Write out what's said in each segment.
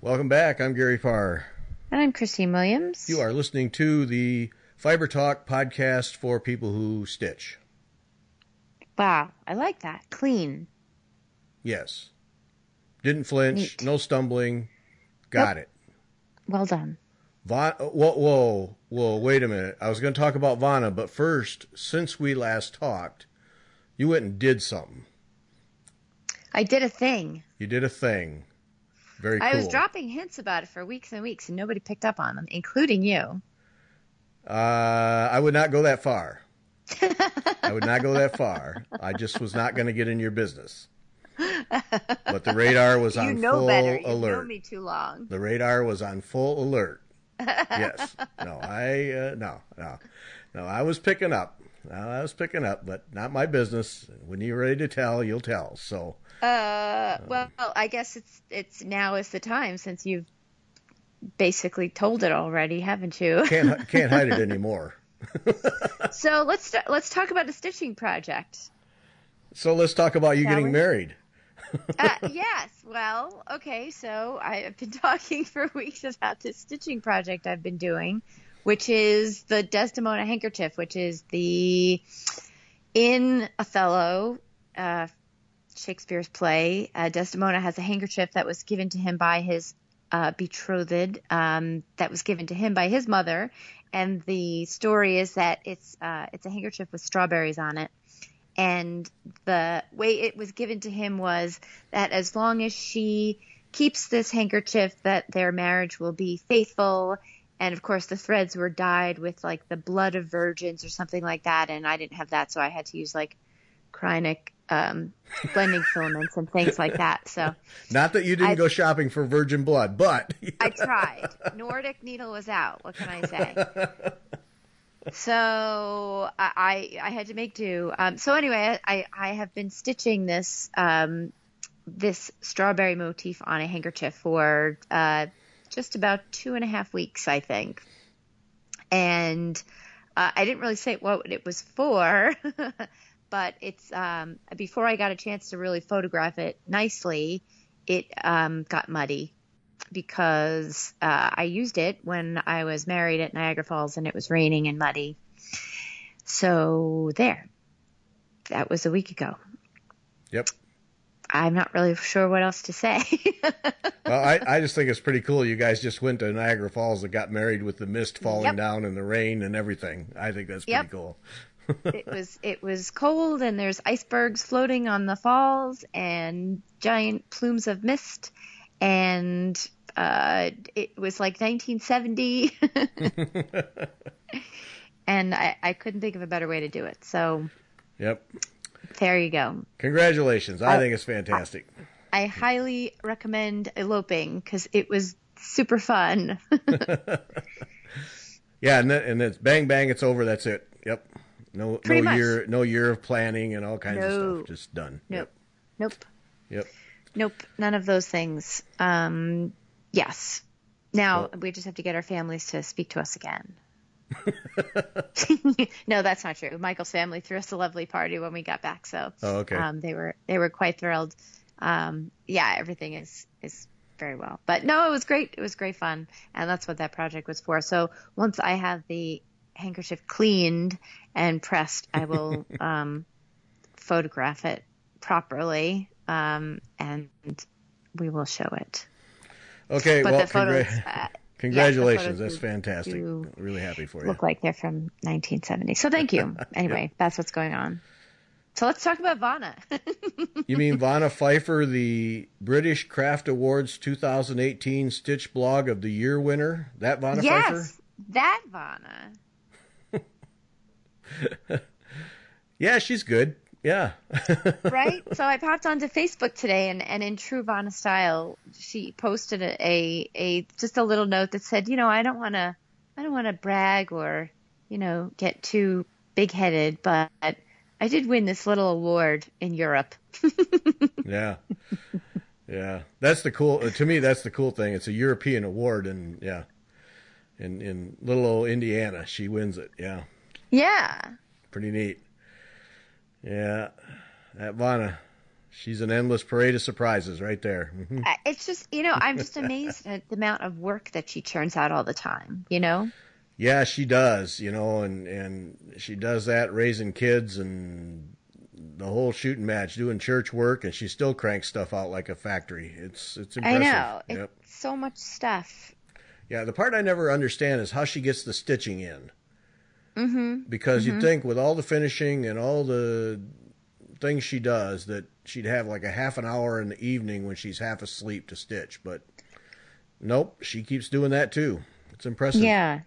Welcome back. I'm Gary Farr. And I'm Christine Williams. You are listening to the Fiber Talk podcast for people who stitch. Wow, I like that. Clean. Yes. Didn't flinch. Neat. No stumbling. Got it. Well done. Whoa, wait a minute. I was going to talk about Vonna, but first, since we last talked, you went and did something. I did a thing. You did a thing. Very cool. I was dropping hints about it for weeks and weeks, and nobody picked up on them, including you. I would not go that far. I would not go that far. I just was not going to get in your business. But the radar was on full alert. You alert. know me too long. The radar was on full alert. Yes. No, I was picking up. But not my business. When you're ready to tell, you'll tell. So. Well, I guess it's now is the time, since you've basically told it already, haven't you? Can't hide it anymore. So let's talk about the stitching project. So let's talk about you getting married. Yes. Well, okay. So I've been talking for weeks about this stitching project I've been doing, which is the Desdemona handkerchief, which is in Othello, Shakespeare's play. Desdemona has a handkerchief that was given to him by his betrothed, that was given to him by his mother. And the story is that it's a handkerchief with strawberries on it. And the way it was given to him was that as long as she keeps this handkerchief, that their marriage will be faithful. And of course, the threads were dyed with like the blood of virgins or something like that. And I didn't have that, so I had to use like Krynic blending filaments and things like that. So not that you didn't go shopping for virgin blood, but I tried. Nordic needle was out. What can I say? So I had to make do. So anyway, I have been stitching this strawberry motif on a handkerchief for just about 2.5 weeks, I think. And I didn't really say what it was for, but it's before I got a chance to really photograph it nicely, it got muddy. Because I used it when I was married at Niagara Falls and it was raining and muddy. So there. That was a week ago. Yep. I'm not really sure what else to say. Well, I just think it's pretty cool. You guys just went to Niagara Falls and got married with the mist falling down and the rain and everything. I think that's pretty cool. It was cold, and there's icebergs floating on the falls and giant plumes of mist. And it was like 1970, and I couldn't think of a better way to do it. So, yep, there you go. Congratulations! I think it's fantastic. I highly recommend eloping because it was super fun. Yeah, and it's bang bang, it's over. That's it. Yep. No year of planning and all kinds of stuff. Just done. Nope. Yep. Nope, none of those things. Yes. Now, we just have to get our families to speak to us again. No, that's not true. Michael's family threw us a lovely party when we got back, so okay. They were quite thrilled. Yeah, everything is very well. But no, it was great. It was great fun, and that's what that project was for. So once I have the handkerchief cleaned and pressed, I will photograph it properly. And we will show it. Okay, but well, the photos, congratulations. That's fantastic. Really happy for you. Look like they're from 1970. So thank you. Anyway, That's what's going on. So let's talk about Vonna. You mean Vonna Pfeiffer, the British Craft Awards 2018 Stitch Blog of the Year winner? That Vonna Pfeiffer? Yes, that Vonna. Yeah, she's good. Yeah. Right? So I popped onto Facebook today, and in true Vonna style, she posted a just a little note that said, I don't want to brag or, get too big-headed, but I did win this little award in Europe. Yeah. Yeah. That's to me, that's the cool thing. It's a European award, and in little old Indiana, she wins it. Yeah. Yeah. Pretty neat. Yeah, that Vonna, She's an endless parade of surprises right there. It's just, I'm just amazed at the amount of work that she churns out all the time, Yeah, she does, and she does that raising kids and the whole shooting match, doing church work, and she still cranks stuff out like a factory. It's impressive. I know. Yep. It's so much stuff. Yeah, the part I never understand is how she gets the stitching in. Mm-hmm. Because you'd think with all the finishing and all the things she does that she'd have like a half an hour in the evening when she's half asleep to stitch. But nope, she keeps doing that too. It's impressive. Yeah.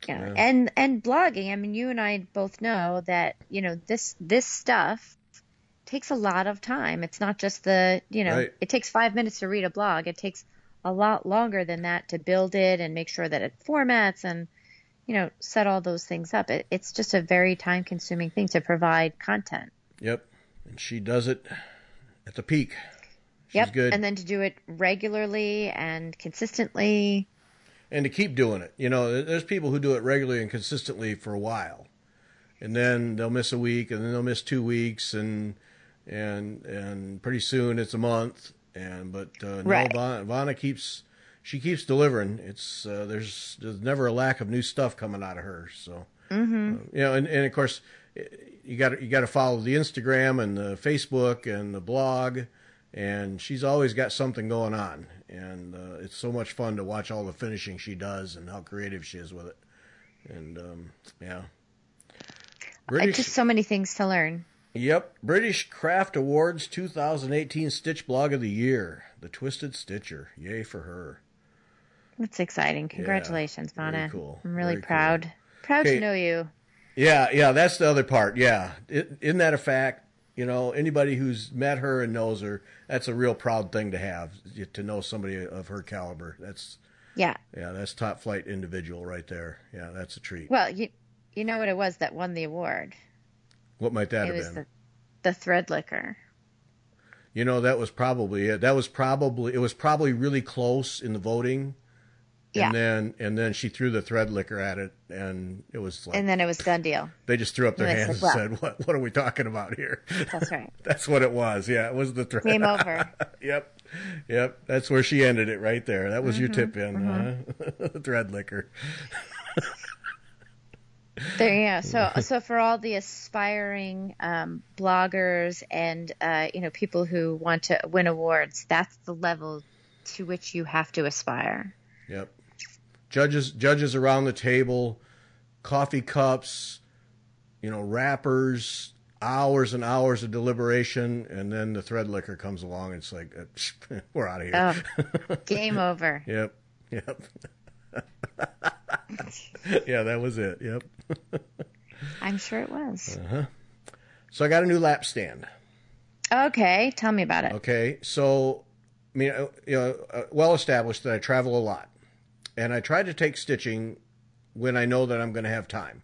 And blogging, I mean, you and I both know that, this stuff takes a lot of time. It's not just right. It takes 5 minutes to read a blog. It takes a lot longer than that to build it and make sure that it formats and, set all those things up. It's just a very time-consuming thing to provide content. Yep. And she does it at the peak. She's good. And then to do it regularly and consistently. And to keep doing it. There's people who do it regularly and consistently for a while. And then they'll miss a week, and then they'll miss 2 weeks, and pretty soon it's a month. But right. No, Vonna keeps delivering. It's there's never a lack of new stuff coming out of her. So and of course you got to follow the Instagram and the Facebook and the blog, and she's always got something going on. And it's so much fun to watch all the finishing she does and how creative she is with it. And just so many things to learn. Yep. British Craft Awards 2018 Stitch Blog of the Year. The Twisted Stitcher. Yay for her. That's exciting. Congratulations, yeah, Vonna. Cool. I'm really very proud. Cool. Proud to know you. Yeah, that's the other part. Yeah. Isn't that a fact? Anybody who's met her and knows her, that's a real proud thing to have, to know somebody of her caliber. That's that's top flight individual right there. Yeah, that's a treat. Well, you know what it was that won the award? What might that have been? It was the thread licker. That was probably it. It was probably really close in the voting. Yeah. And then she threw the thread licker at it, and it was like. And then it was done deal. They just threw up their hands and said, "What are we talking about here?" That's right. That's what it was. Yeah, it was the thread. Game over. Yep. That's where she ended it right there. That was your tip in thread licker. There you go. So for all the aspiring bloggers and people who want to win awards, that's the level to which you have to aspire. Yep. Judges around the table, coffee cups, wrappers, hours and hours of deliberation, and then the thread licker comes along. And it's like, we're out of here. Oh, game over. Yep. Yeah, that was it. Yep. I'm sure it was. So I got a new lap stand. Okay, tell me about it. Okay, so well established that I travel a lot, and I try to take stitching when I know that I'm going to have time.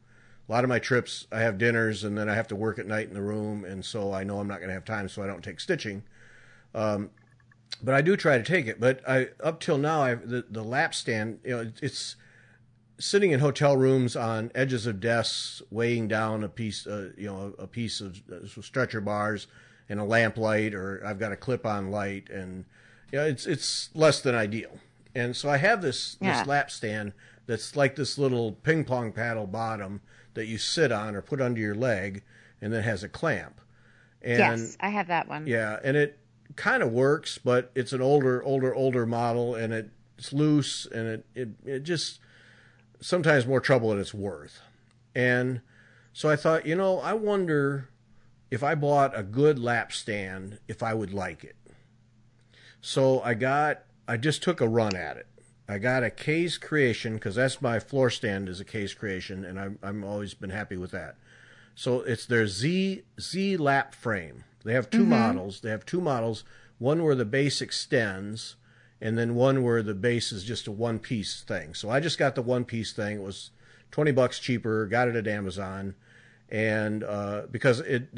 A lot of my trips, I have dinners, and then I have to work at night in the room, and so I know I'm not going to have time, so I don't take stitching. But I do try to take it. But up till now, the lap stand, it's sitting in hotel rooms on edges of desks, weighing down a piece of stretcher bars and a lamp light, or I've got a clip-on light, and it's less than ideal. And so I have this lap stand that's like this little ping pong paddle bottom that you sit on or put under your leg, and then has a clamp. And, yes, I have that one. Yeah, and it kind of works, but it's an older model, and it's loose, and it just sometimes more trouble than it's worth. And so I thought, I wonder if I bought a good lap stand, if I would like it. So I just took a run at it. I got a Kay's Creation, because that's my floor stand is a Kay's Creation, and I'm always been happy with that. So it's their Z lap frame. They have two models. They have two models, one where the base extends, and then one where the base is just a one-piece thing. So I just got the one-piece thing. It was $20 cheaper, got it at Amazon, and because in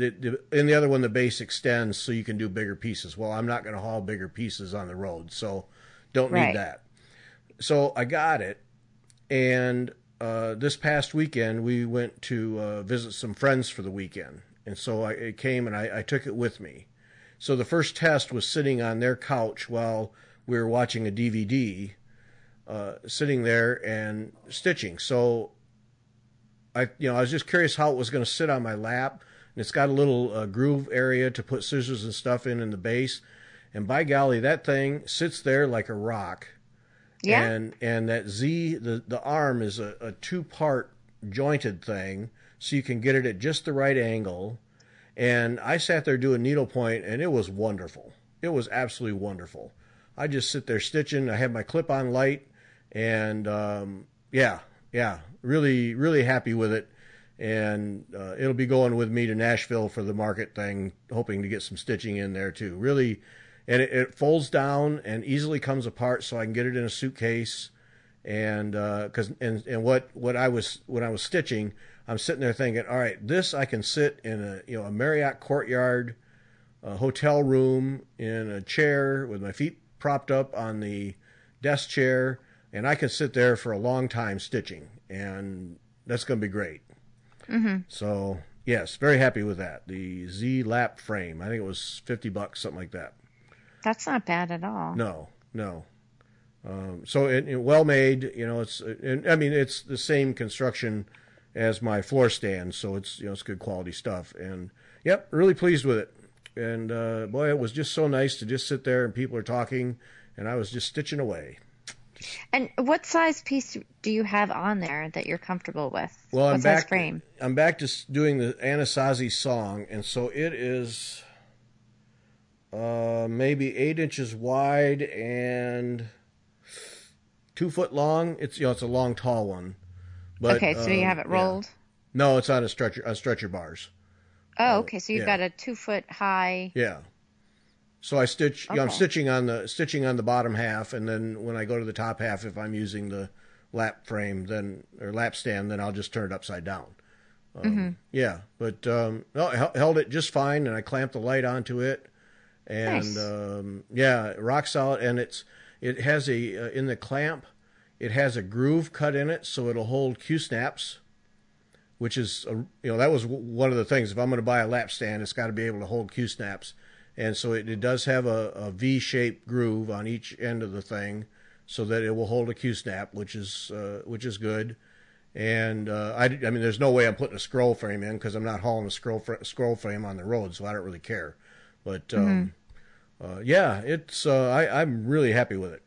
the other one, the base extends so you can do bigger pieces. Well, I'm not going to haul bigger pieces on the road, so don't need that. So I got it, and this past weekend, we went to visit some friends for the weekend. And so it came, and I took it with me. So the first test was sitting on their couch while we were watching a DVD, sitting there and stitching. So I was just curious how it was going to sit on my lap. And it's got a little groove area to put scissors and stuff in the base. And by golly, that thing sits there like a rock. Yeah. And that Z, the arm is a two-part jointed thing, so you can get it at just the right angle. And I sat there doing needlepoint, and it was wonderful. It was absolutely wonderful. I just sit there stitching. I have my clip-on light, and really, really happy with it. And it'll be going with me to Nashville for the market thing, hoping to get some stitching in there too. Really, and it folds down and easily comes apart, so I can get it in a suitcase. And when I was stitching, I'm sitting there thinking, all right, this I can sit in a Marriott Courtyard hotel room in a chair with my feet propped up on the desk chair, and I can sit there for a long time stitching, and that's going to be great. Mm-hmm. So yes, very happy with that. The Z lap frame, I think it was $50, something like that. That's not bad at all. No. So it well made. It's the same construction as my floor stand, so it's good quality stuff. And yep, really pleased with it. And boy, it was just so nice to just sit there and people are talking, and I was just stitching away. And what size piece do you have on there that you're comfortable with? Well, what size frame? I'm back to doing the Anasazi song, and so it is maybe 8 inches wide and 2 foot long. It's a long, tall one. But, okay, so you have it rolled? Yeah. No, it's on stretcher bars. Oh, okay. So you've got a 2 foot high. Yeah. So I stitch. Okay. I'm stitching on the bottom half, and then when I go to the top half, if I'm using the lap frame, or lap stand, then I'll just turn it upside down. Yeah, but no, I held it just fine, and I clamped the light onto it, and nice. Rock solid. And it has in the clamp, it has a groove cut in it, so it'll hold Q snaps, which is that was one of the things. If I'm going to buy a lap stand, it's got to be able to hold Q snaps. And so it does have a V-shaped groove on each end of the thing, so that it will hold a Q-snap, which is good. And I mean, there's no way I'm putting a scroll frame in because I'm not hauling a scroll frame on the road, so I don't really care. But it's I'm really happy with it.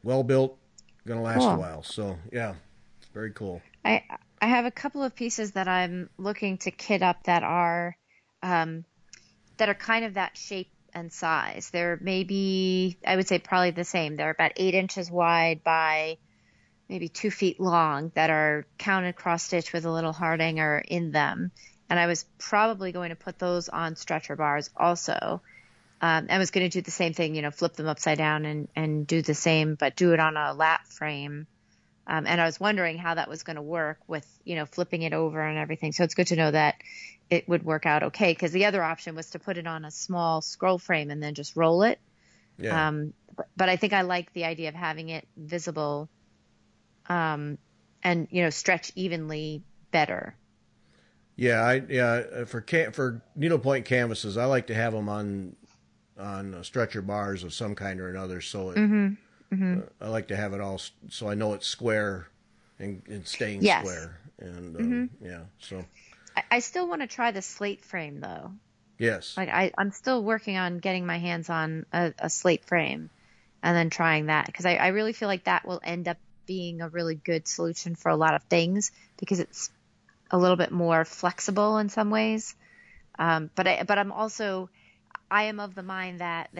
Well built, gonna last a while. So yeah, very cool. I have a couple of pieces that I'm looking to kit up that are kind of that shape and size. They're maybe, I would say probably the same. They're about 8 inches wide by maybe 2 feet long that are counted cross stitch with a little hardanger in them. And I was probably going to put those on stretcher bars also. I was going to do the same thing, flip them upside down and do the same, but do it on a lap frame. And I was wondering how that was going to work with, flipping it over and everything. So it's good to know that it would work out okay. Because the other option was to put it on a small scroll frame and then just roll it. Yeah. But I think I like the idea of having it visible, and stretch evenly better. Yeah, for needlepoint canvases, I like to have them on stretcher bars of some kind or another. So I like to have it all so I know it's square and staying square. And so I still want to try the slate frame though. Yes. Like I'm still working on getting my hands on a slate frame and then trying that, because I really feel like that will end up being a really good solution for a lot of things because it's a little bit more flexible in some ways. But I am of the mind that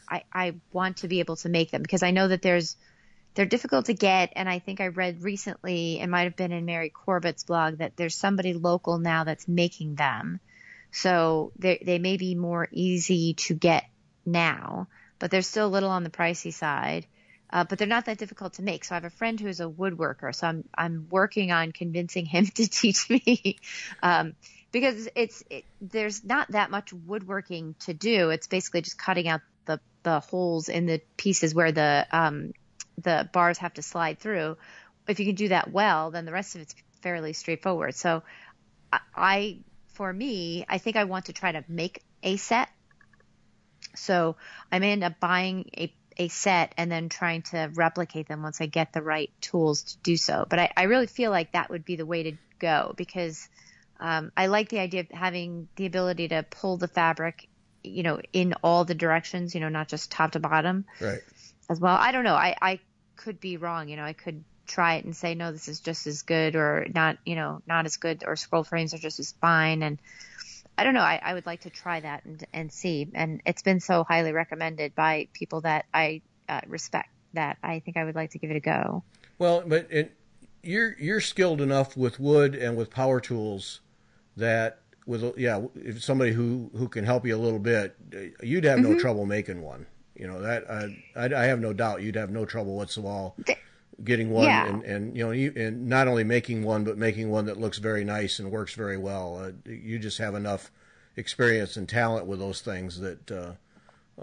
I want to be able to make them because I know that they're difficult to get. And I think I read recently, it might have been in Mary Corbett's blog, that there's somebody local now that's making them. So they may be more easy to get now, but they're still a little on the pricey side. But they're not that difficult to make. So I have a friend who's a woodworker. So I'm working on convincing him to teach me, because there's not that much woodworking to do. It's basically just cutting out the holes in the pieces where the bars have to slide through. If you can do that well, then the rest of it's fairly straightforward. So for me, I think I want to try to make a set So I may end up buying a set and then trying to replicate them once I get the right tools to do so. But I really feel like that would be the way to go, because I like the idea of having the ability to pull the fabric, in all the directions, not just top to bottom. Right. As well. I don't know. I could be wrong. I could try it and say, no, this is just as good, or not, not as good, or scroll frames are just as fine. And I don't know. I would like to try that and see. And it's been so highly recommended by people that I respect, that I think I would like to give it a go. Well, but you're skilled enough with wood and with power tools that if somebody who can help you a little bit, you'd have no trouble making one. That I have no doubt you'd have no trouble whatsoever getting one, and not only making one, but making one that looks very nice and works very well. You just have enough experience and talent with those things that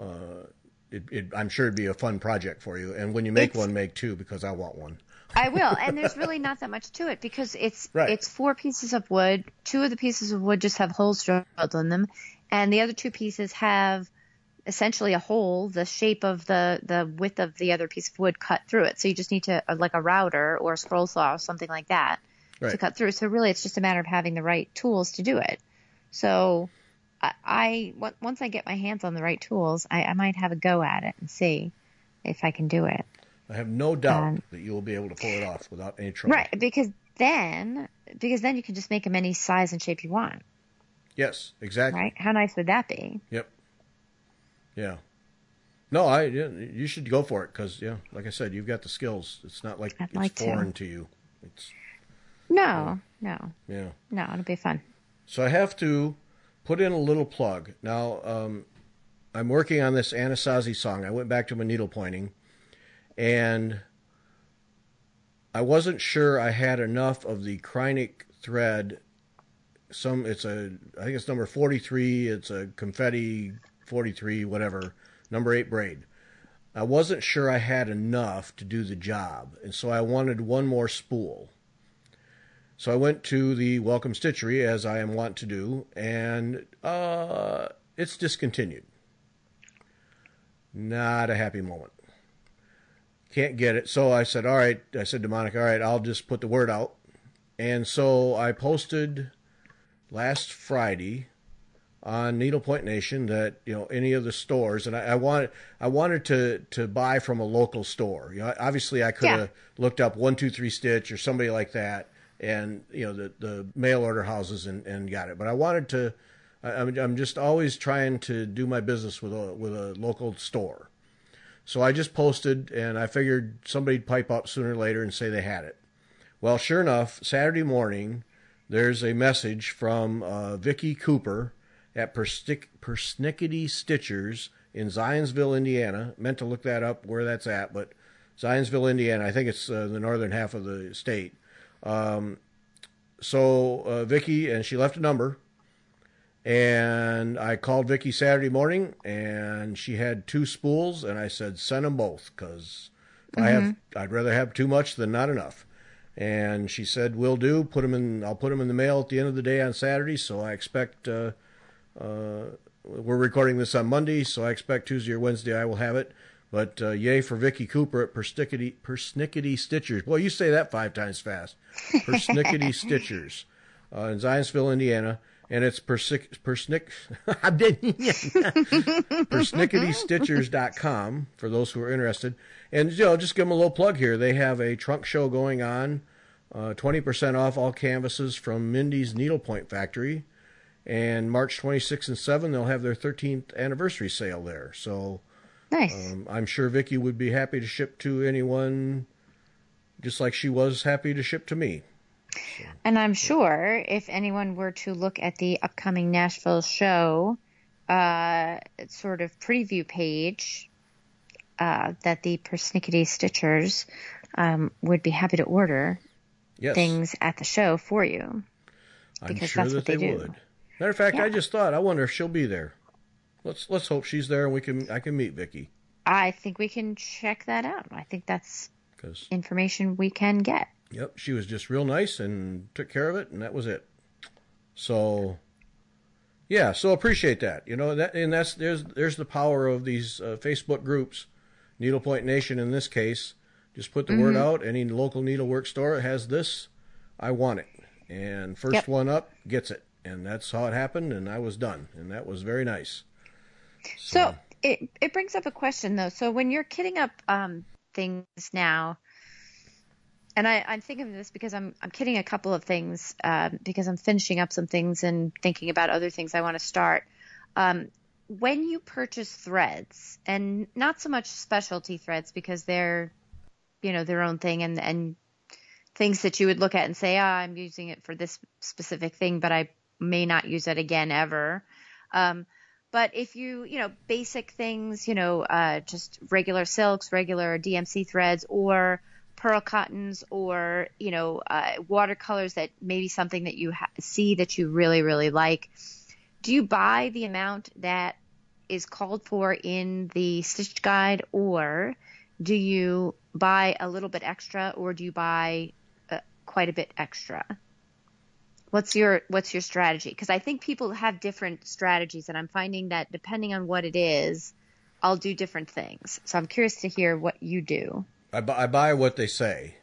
I'm sure it'd be a fun project for you. And when you make one, make two, because I want one. I will. And there's really not that much to it, because it's 4 pieces of wood. 2 of the pieces of wood just have holes drilled in them, and the other 2 pieces have essentially a hole the shape of the width of the other piece of wood cut through it. So you just need to, like a router or a scroll saw or something like that, to cut through. So really it's just a matter of having the right tools to do it. So once I get my hands on the right tools, I might have a go at it and see if I can do it. I have no doubt that you will be able to pull it off without any trouble. Right, because then you can just make them any size and shape you want. Yes, exactly. Right? How nice would that be? Yep. Yeah. No, you should go for it, because, like I said, you've got the skills. It's not like it's foreign to you. No. Yeah. No, it'll be fun. So I have to put in a little plug. Now, I'm working on this Anasazi song. I went back to my needle pointing, and I wasn't sure I had enough of the Krynic thread. I think it's number 43. It's a confetti 43, whatever, number 8 braid. I wasn't sure I had enough to do the job, and so I wanted one more spool. So I went to the Welcome Stitchery, as I am wont to do, and it's discontinued. Not a happy moment. Can't get it. So I said, all right. I said to Monica, all right, I'll just put the word out. And so I posted last Friday on Needlepoint Nation that, any of the stores, and I wanted to buy from a local store. Obviously I could have looked up 123 Stitch or somebody like that, and the mail order houses and got it. But I wanted to. I'm just always trying to do my business with a local store. So I just posted, and I figured somebody'd pipe up sooner or later and say they had it. Well, sure enough, Saturday morning, there's a message from Vicki Cooper at Persnickety Stitchers in Zionsville, Indiana. Meant to look that up, where that's at, but Zionsville, Indiana. I think it's the northern half of the state. So Vicki, and she left a number, and I called Vicki Saturday morning, and she had 2 spools, and I said, send them both, because I'd rather have too much than not enough. And she said, will do. I'll put them in the mail at the end of the day on Saturday. So I expect, we're recording this on Monday, so I expect Tuesday or Wednesday I will have it. But yay for Vicki Cooper at Persnickety Stitchers. Boy, you say that 5 times fast. Persnickety Stitchers in Zionsville, Indiana. And it's PersnicketyStitchers.com for those who are interested. And, just give them a little plug here. They have a trunk show going on, 20% off all canvases from Mindy's Needlepoint Factory. And March 26th and 7th, they'll have their 13th anniversary sale there. So nice. I'm sure Vicki would be happy to ship to anyone, just like she was happy to ship to me. So. And I'm sure if anyone were to look at the upcoming Nashville show sort of preview page, that the Persnickety Stitchers would be happy to order things at the show for you. I'm sure that they would. Matter of fact, I just thought, I wonder if she'll be there. Let's hope she's there and I can meet Vicki. I think we can check that out. I think that's information we can get. Yep, she was just real nice and took care of it, and that was it. So, Yeah, so appreciate that. There's the power of these Facebook groups, Needlepoint Nation in this case. Just put the word out. Any local needlework store has this. I want it, and first one up gets it, and that's how it happened. And I was done, and that was very nice. So it brings up a question though. So when you're kitting up things now, and I'm thinking of this because I'm kitting a couple of things because I'm finishing up some things and thinking about other things I want to start. When you purchase threads, and not so much specialty threads because they're, their own thing and things that you would look at and say, I'm using it for this specific thing, but I may not use it again ever. But if basic things, just regular silks, regular DMC threads, or pearl cottons, or, watercolors that maybe something that you see that you really, really like, do you buy the amount that is called for in the stitch guide, or do you buy a little bit extra, or do you buy quite a bit extra? What's your strategy? Because I think people have different strategies, and I'm finding that depending on what it is, I'll do different things. So I'm curious to hear what you do. I buy what they say,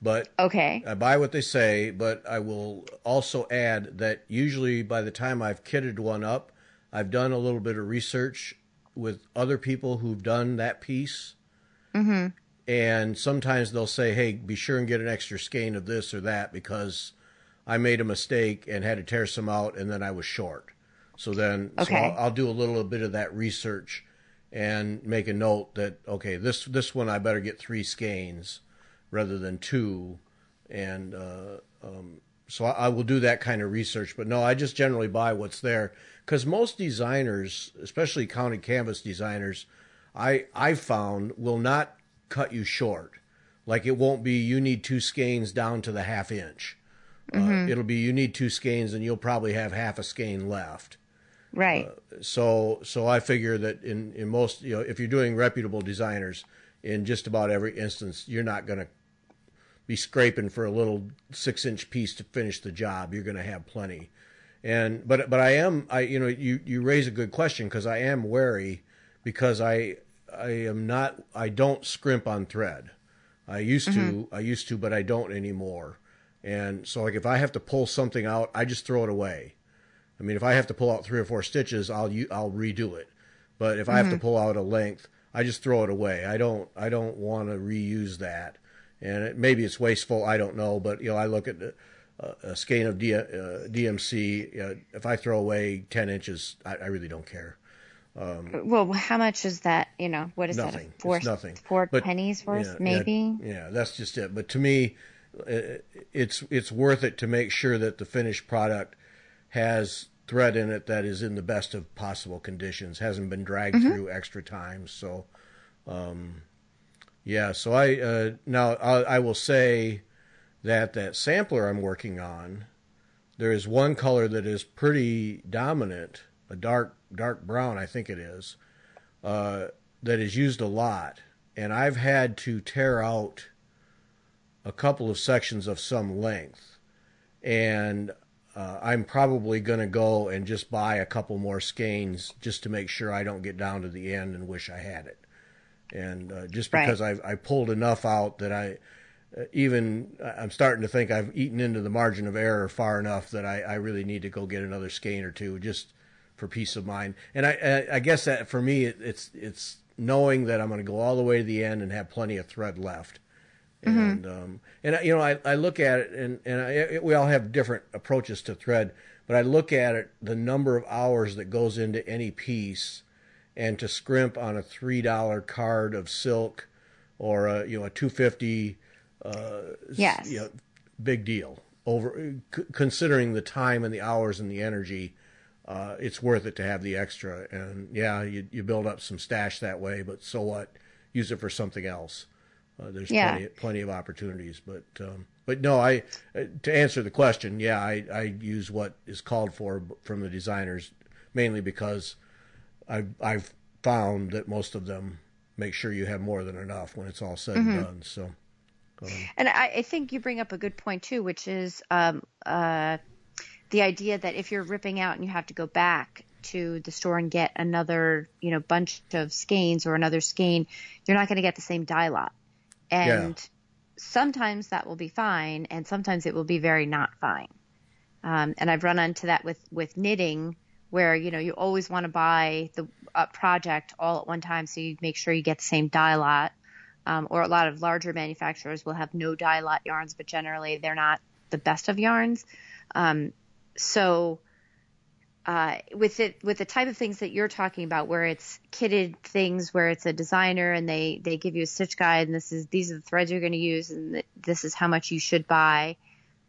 but okay. I buy what they say, but I will also add that usually by the time I've kitted one up, I've done a little bit of research with other people who've done that piece. Mm-hmm. And sometimes they'll say, hey, be sure and get an extra skein of this or that because I made a mistake and had to tear some out, and then I was short. So I'll do a little bit of that research and make a note that, okay, this one I better get 3 skeins rather than 2. And so I will do that kind of research. But no, I just generally buy what's there. Because most designers, especially counted canvas designers, I found will not cut you short. Like it won't be you need 2 skeins down to the 1/2 inch. It'll be you need 2 skeins and you'll probably have 1/2 skein left. Right. So I figure that in most, if you're doing reputable designers, in just about every instance, you're not going to be scraping for a little 6-inch piece to finish the job. You're going to have plenty. But you raise a good question because I am wary because I don't scrimp on thread. I used to, but I don't anymore. And so like if I have to pull something out, I just throw it away. I mean, if I have to pull out 3 or 4 stitches, I'll redo it. But if I have to pull out a length, I just throw it away. I don't want to reuse that. And maybe it's wasteful, I don't know. But I look at a skein of DMC. If I throw away 10 inches, I really don't care. Well, how much is that? What is nothing. that? Nothing. 4 pennies worth, maybe? Yeah, that's just it. But to me, it's worth it to make sure that the finished product has thread in it that is in the best of possible conditions, hasn't been dragged through extra times. So, so I will say that sampler I'm working on, there is one color that is pretty dominant, a dark brown, I think it is, that is used a lot. And I've had to tear out a couple of sections of some length. And I'm probably going to go and just buy a couple more skeins just to make sure I don't get down to the end and wish I had it. And just because I pulled enough out that I'm starting to think I've eaten into the margin of error far enough that I really need to go get another skein or 2 just for peace of mind. And I guess that for me, it's knowing that I'm going to go all the way to the end and have plenty of thread left. And I look at it, and we all have different approaches to thread, but I look at it, the number of hours that goes into any piece, and to scrimp on a $3 card of silk or a $2.50, big deal. Considering the time and the hours and the energy, it's worth it to have the extra. And you build up some stash that way, but so what? Use it for something else. There's plenty of opportunities, but no, to answer the question, I use what is called for from the designers, mainly because I've found that most of them make sure you have more than enough when it's all said and done. So, and I think you bring up a good point too, which is there the idea that if you're ripping out and you have to go back to the store and get another, bunch of skeins or another skein, you're not going to get the same dye lot. And sometimes that will be fine, and sometimes it will be very not fine. And I've run into that with knitting, where, you always want to buy the project all at one time, so you make sure you get the same dye lot. Or a lot of larger manufacturers will have no dye lot yarns, but generally they're not the best of yarns. So with the type of things that you're talking about, where it's kitted things, where it's a designer and they give you a stitch guide, and these are the threads you're going to use, and this is how much you should buy.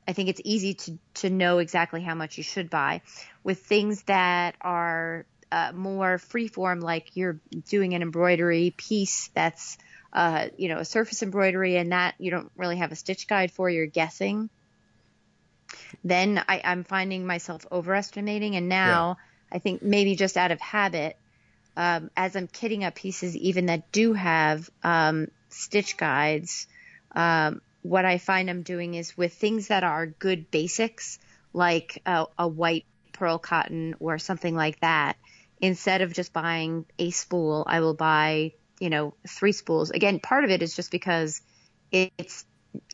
I think it's easy to know exactly how much you should buy. With things that are more freeform, like you're doing an embroidery piece that's a surface embroidery, and that you don't really have a stitch guide for, you're guessing, then I'm finding myself overestimating. And now I think maybe just out of habit, as I'm kitting up pieces even that do have stitch guides, what I find I'm doing is with things that are good basics, like a white pearl cotton or something like that, instead of just buying a spool, I will buy 3 spools. Again, part of it is just because it's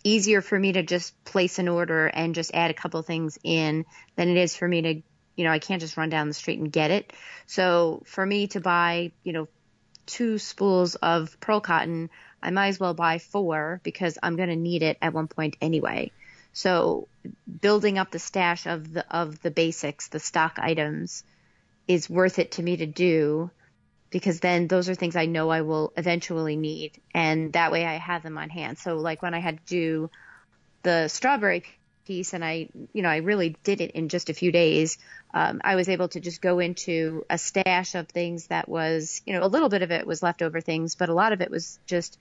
easier for me to just place an order and just add a couple of things in than it is for me to, I can't just run down the street and get it. So for me to buy, 2 spools of pearl cotton, I might as well buy 4, because I'm going to need it at one point anyway. So building up the stash of the basics, the stock items, is worth it to me to do, because then those are things I know I will eventually need, and that way I have them on hand. So like when I had to do the strawberry piece, and I really did it in just a few days, I was able to just go into a stash of things that was, a little bit of it was leftover things, but a lot of it was just,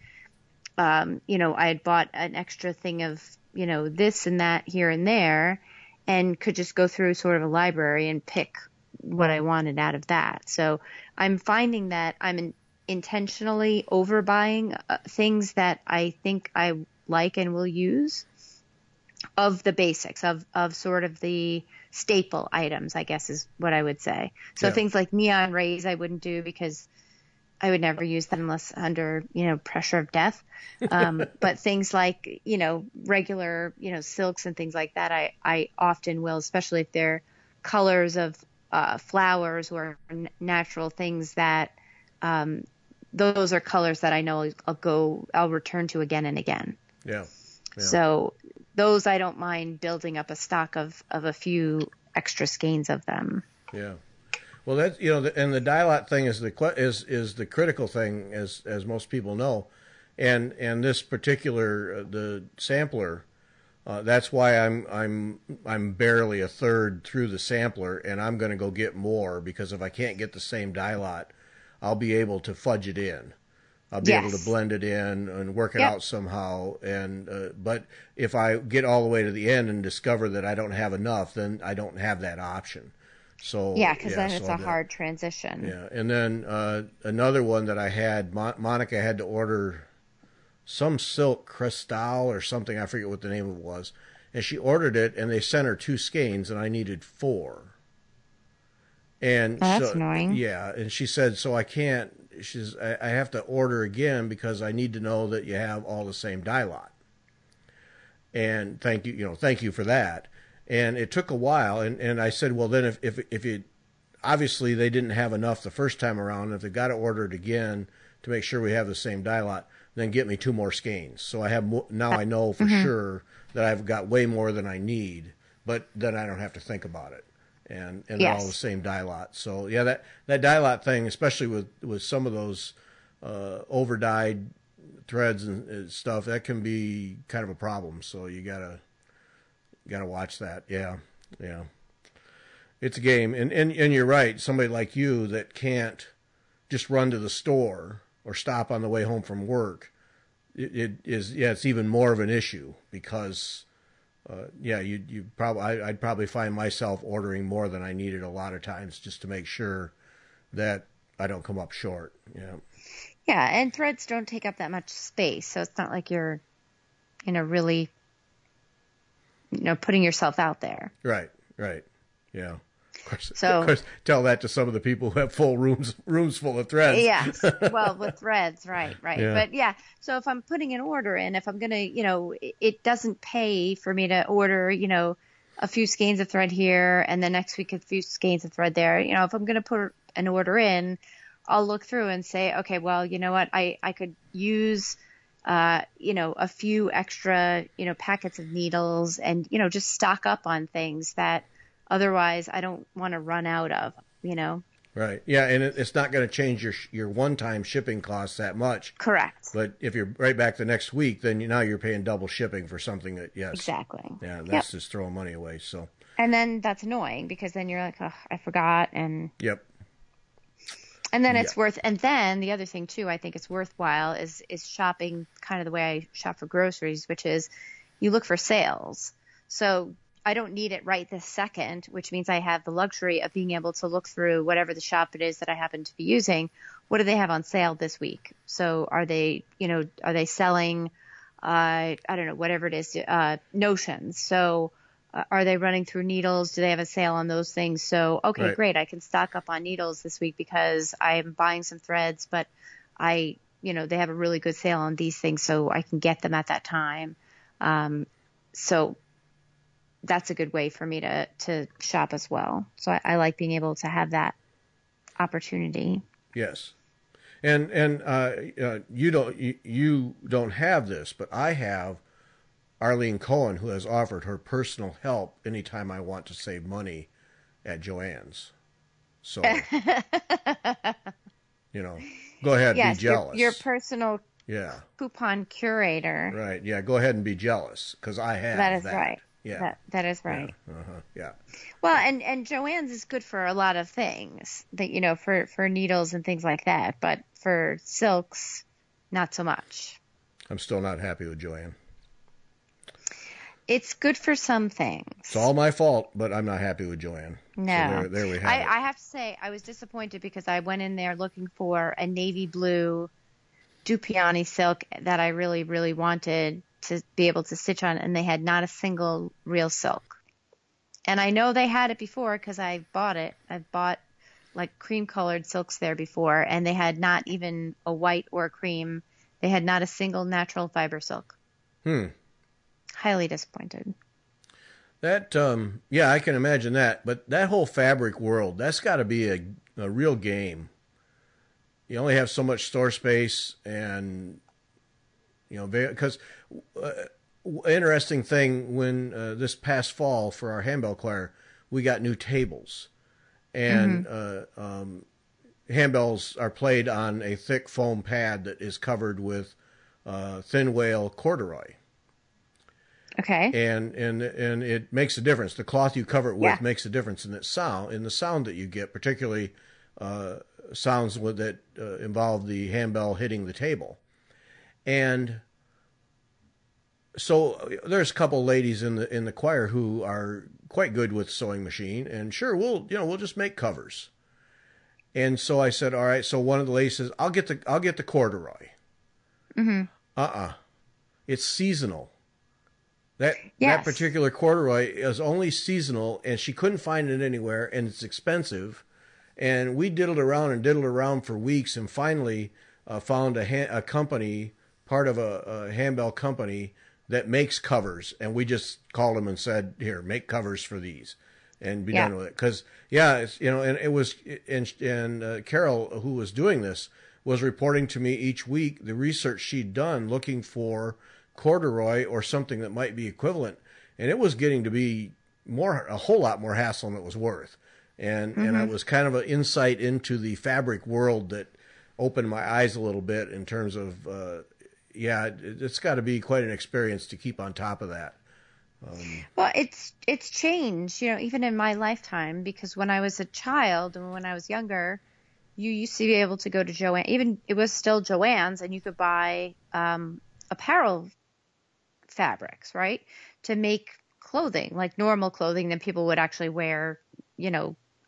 I had bought an extra thing of, this and that here and there, and could just go through sort of a library and pick what I wanted out of that. So I'm finding that I'm intentionally overbuying things that I think I like and will use, of the basics, of sort of the staple items, I guess is what I would say. So things like neon rays I wouldn't do, because I would never use them unless under, pressure of death. But things like, regular, silks and things like that, I often will, especially if they're colors of flowers or natural things that, those are colors that I know I'll return to again and again. Yeah. So those, I don't mind building up a stock of a few extra skeins of them. Yeah. Well, that's, and the dye lot thing is the critical thing, as most people know, and this particular the sampler, that's why I'm barely a third through the sampler, and I'm going to go get more, because if I can't get the same dye lot, I'll be able to fudge it in. I'll be able to blend it in and work it out somehow. And but if I get all the way to the end and discover that I don't have enough, then I don't have that option. So because then it's a hard transition. Yeah, and then another one that I had, Monica had to order some silk crystal or something. I forget what the name of it was, and she ordered it, and they sent her 2 skeins, and I needed 4. And that's annoying. Yeah, and she said, so I can't. She says, I have to order again, because I need to know that you have all the same dye lot. And thank you for that. And it took a while, and I said, well, then if you, obviously they didn't have enough the first time around. If they've got to order it again to make sure we have the same dye lot, then get me 2 more skeins. So I have now I know for sure that I've got way more than I need, but then I don't have to think about it. And they're all the same dye lot. So yeah, that dye lot thing, especially with some of those over dyed threads and stuff, that can be kind of a problem. So you gotta watch that. Yeah. It's a game, and you're right. Somebody like you that can't just run to the store or stop on the way home from work, it's even more of an issue, because. I'd probably find myself ordering more than I needed a lot of times, just to make sure that I don't come up short. Yeah, and threads don't take up that much space, so it's not like you're, really, putting yourself out there. Right. Yeah. So, of course, tell that to some of the people who have full rooms full of threads. yes. Well, with threads, right. Yeah. But yeah, so if I'm putting an order in, if I'm going to, it doesn't pay for me to order, a few skeins of thread here and then next week a few skeins of thread there. If I'm going to put an order in, I'll look through and say, okay, well, you know what, I could use, a few extra, packets of needles and, just stock up on things that otherwise I don't want to run out of, Right. Yeah, and it's not going to change your one-time shipping costs that much. Correct. But if you're right back the next week, then now you're paying double shipping for something that, yes. Exactly. Yeah, that's just throwing money away. So. And then that's annoying because then you're like, oh, I forgot. And yep. And then it's worth. And then the other thing too, I think it's worthwhile is shopping kind of the way I shop for groceries, which is you look for sales. So I don't need it right this second, which means I have the luxury of being able to look through whatever the shop it is that I happen to be using. What do they have on sale this week? So are they selling, I don't know, whatever it is, notions. So are they running through needles? Do they have a sale on those things? So, okay, right. Great. I can stock up on needles this week because I'm buying some threads, but they have a really good sale on these things. So I can get them at that time. So that's a good way for me to shop as well. So I like being able to have that opportunity. Yes. And you don't have this, but I have Arlene Cohen, who has offered her personal help anytime I want to save money at Joann's. So, go ahead and be jealous. Your personal yeah. coupon curator. Right. Yeah. Go ahead and be jealous because I have that. Is right. Yeah. That is right. Yeah. Yeah. Well, and Joann's is good for a lot of things that, for needles and things like that. But for silks, not so much. I'm still not happy with Joann. It's good for some things. It's all my fault, but I'm not happy with Joann. No. So there we have it. I have to say, I was disappointed because I went in there looking for a navy blue Dupioni silk that I really, really wanted to be able to stitch on, and they had not a single real silk. And I know they had it before because I bought it. I've bought like cream-colored silks there before, and they had not even a white or a cream. They had not a single natural fiber silk. Highly disappointed. That, I can imagine that. But that whole fabric world, that's got to be a real game. You only have so much store space, and because interesting thing when this past fall for our handbell choir, we got new tables, and handbells are played on a thick foam pad that is covered with thin wale corduroy. Okay. And it makes a difference. The cloth you cover it with makes a difference in the sound that you get, particularly sounds that involve the handbell hitting the table. And so there's a couple ladies in the choir who are quite good with sewing machine, and sure, we'll just make covers. And so I said, all right. So one of the ladies says, I'll get the corduroy. It's seasonal. That particular corduroy is only seasonal, and she couldn't find it anywhere, and it's expensive. And we diddled around for weeks, and finally found a company, part of a handbell company that makes covers, and we just called them and said, "Here, make covers for these," and be done with it. Because and it was and Carol, who was doing this, was reporting to me each week the research she'd done looking for corduroy or something that might be equivalent, and it was getting to be a whole lot more hassle than it was worth. And it was kind of an insight into the fabric world that opened my eyes a little bit in terms of it's got to be quite an experience to keep on top of that. Well, it's changed, even in my lifetime, because when I was a child and when I was younger, you used to be able to go to Joann, even it was still Joann's, and you could buy apparel fabrics, right, to make clothing, like normal clothing that people would actually wear,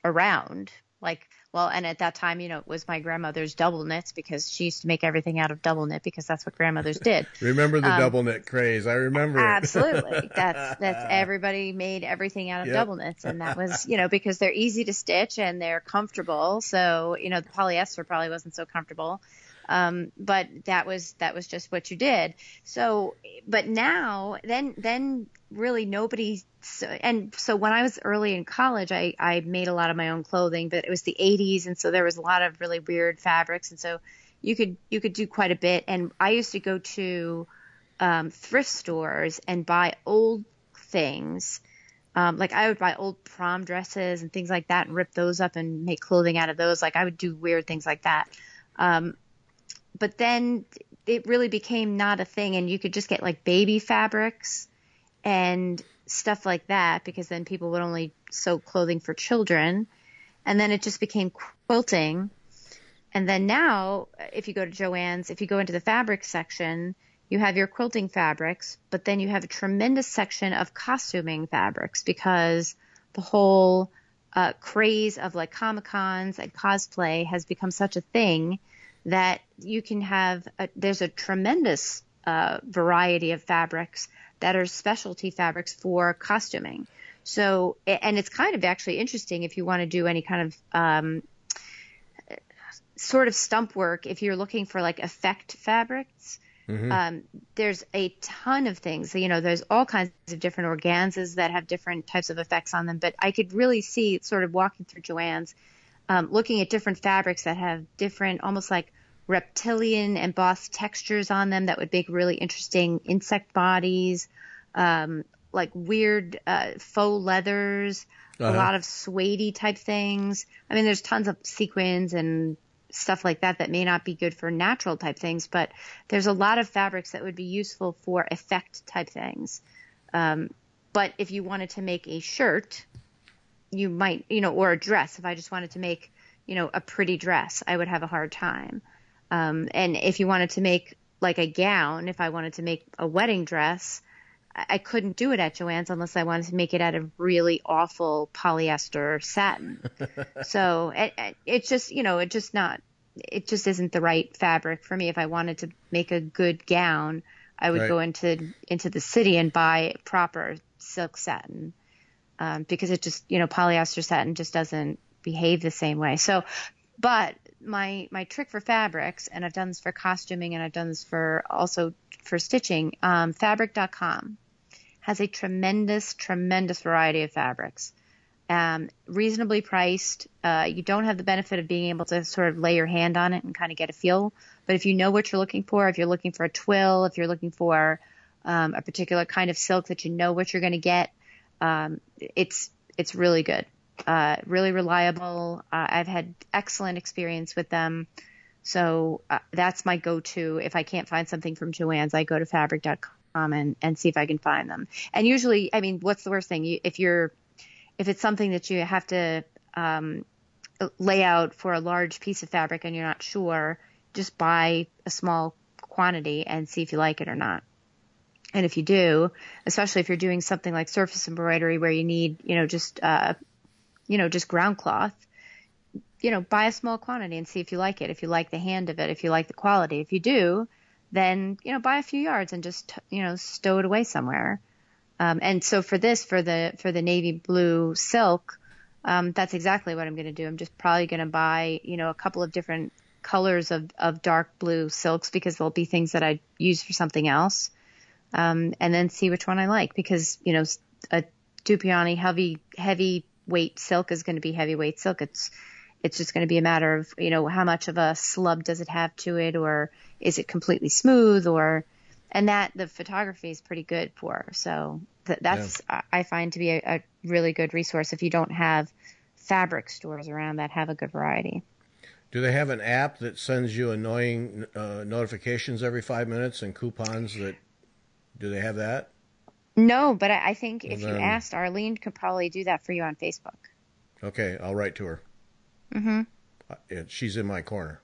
around, And at that time, it was my grandmother's double knits because she used to make everything out of double knit because that's what grandmothers did. Remember the double knit craze? I remember it. Absolutely. That's everybody made everything out of double knits, and that was, because they're easy to stitch and they're comfortable. So, the polyester probably wasn't so comfortable. But that was just what you did. So, but now, then really nobody. So when I was early in college, I made a lot of my own clothing, but it was the 80s. And so there was a lot of really weird fabrics. And so you could do quite a bit. And I used to go to, thrift stores and buy old things. Like I would buy old prom dresses and things like that and rip those up and make clothing out of those. Like I would do weird things like that. But then it really became not a thing, and you could just get like baby fabrics and stuff like that, because then people would only sew clothing for children. And then it just became quilting. And then now, if you go to Joann's, if you go into the fabric section, you have your quilting fabrics, but then you have a tremendous section of costuming fabrics, because the whole craze of like Comic-Cons and cosplay has become such a thing that you can have, there's a tremendous variety of fabrics that are specialty fabrics for costuming. So, and it's kind of actually interesting if you want to do any kind of sort of stump work, if you're looking for like effect fabrics. There's a ton of things. There's all kinds of different organzas that have different types of effects on them. But I could really see, sort of walking through Joann's, looking at different fabrics that have different, almost like reptilian embossed textures on them that would make really interesting insect bodies, like weird faux leathers, a lot of suede type things. I mean, there's tons of sequins and stuff like that may not be good for natural type things, but there's a lot of fabrics that would be useful for effect type things. But if you wanted to make a shirt, you might, or a dress, if I just wanted to make, a pretty dress, I would have a hard time. And if you wanted to make like a gown, if I wanted to make a wedding dress, I couldn't do it at Joann's unless I wanted to make it out of really awful polyester satin. So it's just, it just isn't the right fabric for me. If I wanted to make a good gown, I would go into the city and buy proper silk satin, because it just, polyester satin just doesn't behave the same way. So, but my trick for fabrics, and I've done this for costuming and I've done this also for stitching, fabric.com has a tremendous variety of fabrics, reasonably priced. You don't have the benefit of being able to sort of lay your hand on it and kind of get a feel. But if you know what you're looking for, if you're looking for a twill, if you're looking for a particular kind of silk that you know what you're going to get, it's really good. Really reliable. I've had excellent experience with them. So that's my go-to. If I can't find something from Joann's, I go to fabric.com and see if I can find them. And usually, I mean, what's the worst thing? If it's something that you have to lay out for a large piece of fabric and you're not sure, just buy a small quantity and see if you like it or not. And if you do, especially if you're doing something like surface embroidery where you need, just ground cloth, buy a small quantity and see if you like it, if you like the hand of it, if you like the quality. If you do, then, buy a few yards and just, stow it away somewhere. And so for the navy blue silk, that's exactly what I'm going to do. I'm just probably going to buy, a couple of different colors of dark blue silks, because there'll be things that I use for something else. And then see which one I like, because, a Dupioni heavy weight silk is going to be heavyweight silk. It's just going to be a matter of, how much of a slub does it have to it, or is it completely smooth, and that the photography is pretty good for. So that's, I find to be a really good resource if you don't have fabric stores around that have a good variety. Do they have an app that sends you annoying notifications every 5 minutes and coupons do they have that? No, but I think if you asked, Arlene could probably do that for you on Facebook. Okay, I'll write to her. She's in my corner.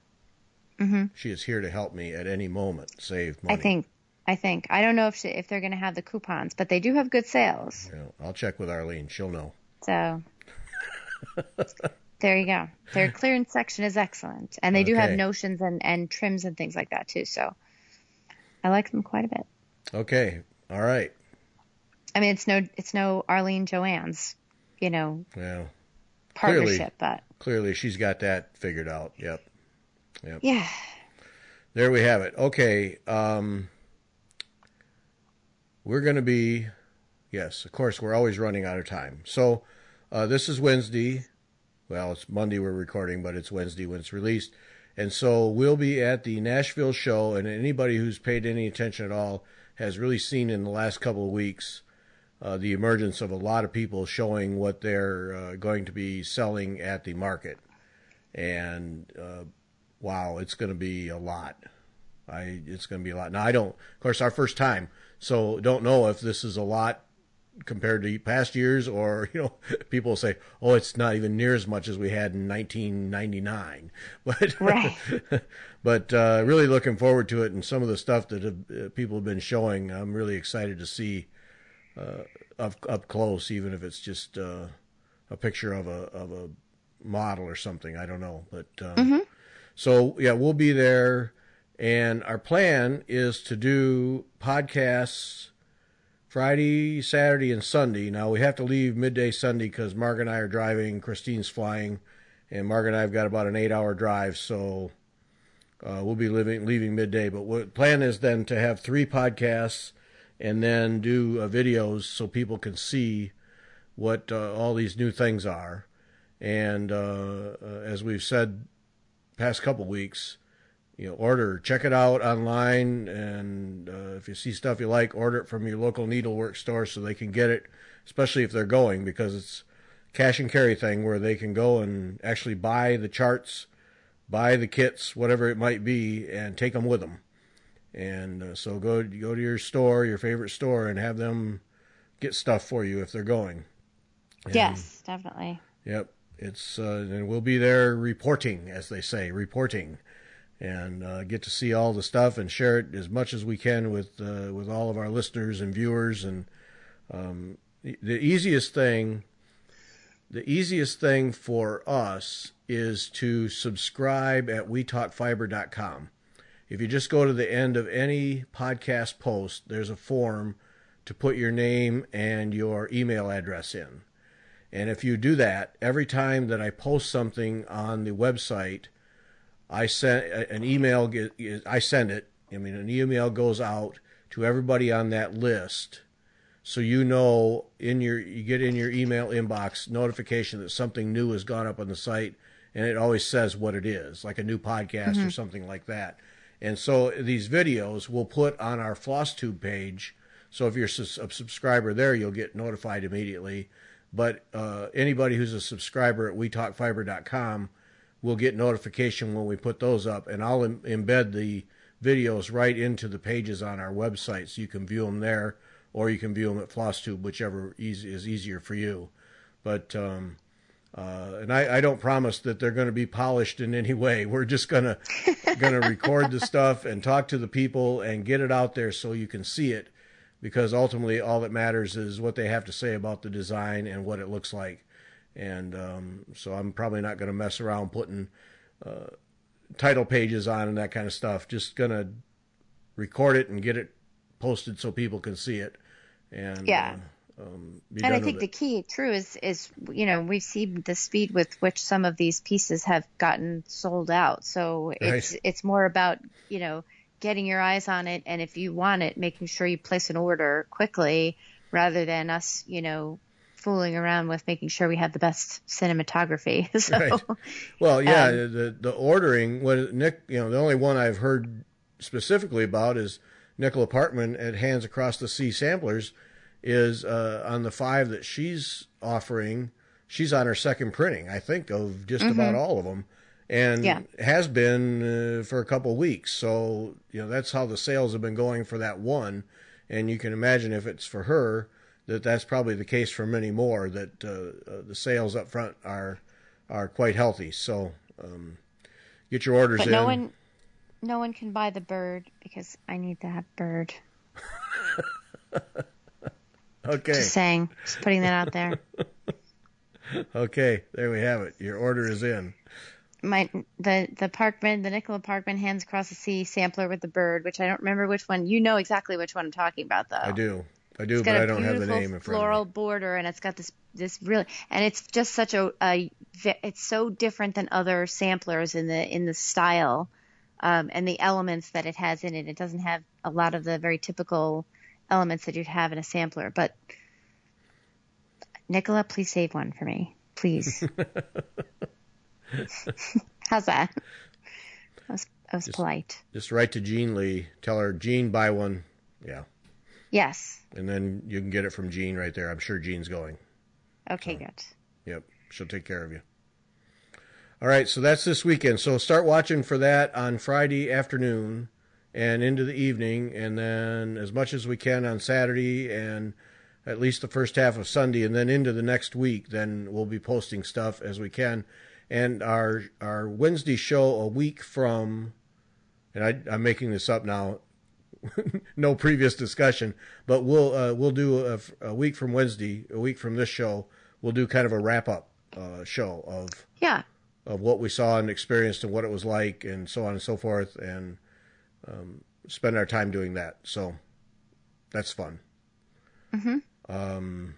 She is here to help me at any moment save money. I think. I don't know if they're going to have the coupons, but they do have good sales. I'll check with Arlene. She'll know. So. There you go. Their clearance section is excellent. And they do have Okay. notions and trims and things like that too. So I like them quite a bit. Okay. All right. I mean, it's no Arlene Joanne's, Well, partnership, but clearly she's got that figured out. Yep. yeah. There we have it. Okay. We're going to be, yes, of course, we're always running out of time. So this is Wednesday. Well, it's Monday we're recording, but it's Wednesday when it's released. And so we'll be at the Nashville show, and anybody who's paid any attention at all has really seen in the last couple of weeks the emergence of a lot of people showing what they're going to be selling at the market. And wow, it's going to be a lot. It's going to be a lot. Now, of course, our first time, so don't know if this is a lot compared to past years, or people say, oh, it's not even near as much as we had in 1999, but Right. but really looking forward to it, and some of the stuff that people have been showing, I'm really excited to see up close, even if it's just a picture of a model or something. I don't know, but so yeah, we'll be there, and our plan is to do podcasts Friday, Saturday, and Sunday. Now, we have to leave midday Sunday because Mark and I are driving, Christine's flying, and Mark and I have got about an 8-hour drive, so we'll be leaving midday. But the plan is then to have 3 podcasts and then do videos so people can see what all these new things are. And as we've said past couple weeks, check it out online, and if you see stuff you like, order it from your local needlework store so they can get it, especially if they're going, because it's cash and carry thing where they can go and actually buy the charts, buy the kits, whatever it might be, and take them with them. And so go to your store, your favorite store, and have them get stuff for you if they're going. And, Yes, definitely. Yep. It's and we'll be there reporting, as they say, and get to see all the stuff and share it as much as we can with all of our listeners and viewers. And the easiest thing for us is to subscribe at wetalkfiber.com. If you just go to the end of any podcast post, there's a form to put your name and your email address in. And if you do that, every time that I post something on the website, I send an email. An email goes out to everybody on that list, so you get in your email inbox notification that something new has gone up on the site, and it always says what it is, like a new podcast or something like that. And so these videos we'll put on our FlossTube page. So if you're a subscriber there, you'll get notified immediately. But anybody who's a subscriber at wetalkfiber.com will get notification when we put those up, and I'll embed the videos right into the pages on our website, so you can view them there, or you can view them at FlossTube, whichever is easier for you. But and I don't promise that they're going to be polished in any way. We're just gonna record the stuff and talk to the people and get it out there so you can see it, because ultimately all that matters is what they have to say about the design and what it looks like. And so I'm probably not going to mess around putting title pages on and that kind of stuff. Just going to record it and get it posted so people can see it. And Yeah. And I think the key, true, is we've seen the speed with which some of these pieces have gotten sold out. So it's more about, getting your eyes on it, and if you want it, making sure you place an order quickly, rather than us, fooling around with making sure we have the best cinematography. So, right. Well, yeah, the ordering, what Nick, the only one I've heard specifically about is Nickel Apartment at Hands Across the Sea Samplers, is on the 5 that she's offering. She's on her second printing, I think, of just about all of them, and has been for a couple of weeks. So that's how the sales have been going for that one, and you can imagine if it's for her, that's probably the case for many more, that the sales up front are quite healthy. So get your orders in. But no one can buy the bird, because I need to have bird. Okay. Just saying, just putting that out there. Okay, there we have it. Your order is in. The Parkman, the Nicola Parkman Hands Across the Sea sampler with the bird, which I don't remember which one. You know exactly which one I'm talking about, though. I do, It's but got I a don't have the beautiful name in front floral of me. border, and it's got this really, and it's just such it's so different than other samplers in the style, and the elements that it has in it. It doesn't have a lot of the very typical elements that you'd have in a sampler. But Nicola, please save one for me, please. How's that? I was polite. Just write to Jean Lee. Tell her, Jean, buy one. Yeah. Yes. And then you can get it from Jean right there. I'm sure Jean's going. Okay, good. Yep. She'll take care of you. All right. So that's this weekend. So start watching for that on Friday afternoon and into the evening. And then as much as we can on Saturday and at least the first half of Sunday. And then into the next week, then we'll be posting stuff as we can. And our Wednesday show a week from, and I'm making this up now, no previous discussion, but we'll do a week from Wednesday, a week from this show, we'll do kind of a wrap up show of what we saw and experienced and what it was like and so on and so forth, and spend our time doing that. So that's fun. Mm-hmm.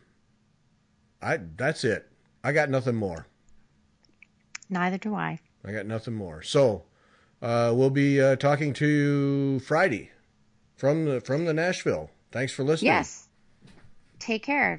That's it. I got nothing more. Neither do I. I got nothing more. So we'll be talking to you Friday from the Nashville. Thanks for listening. Yes. Take care.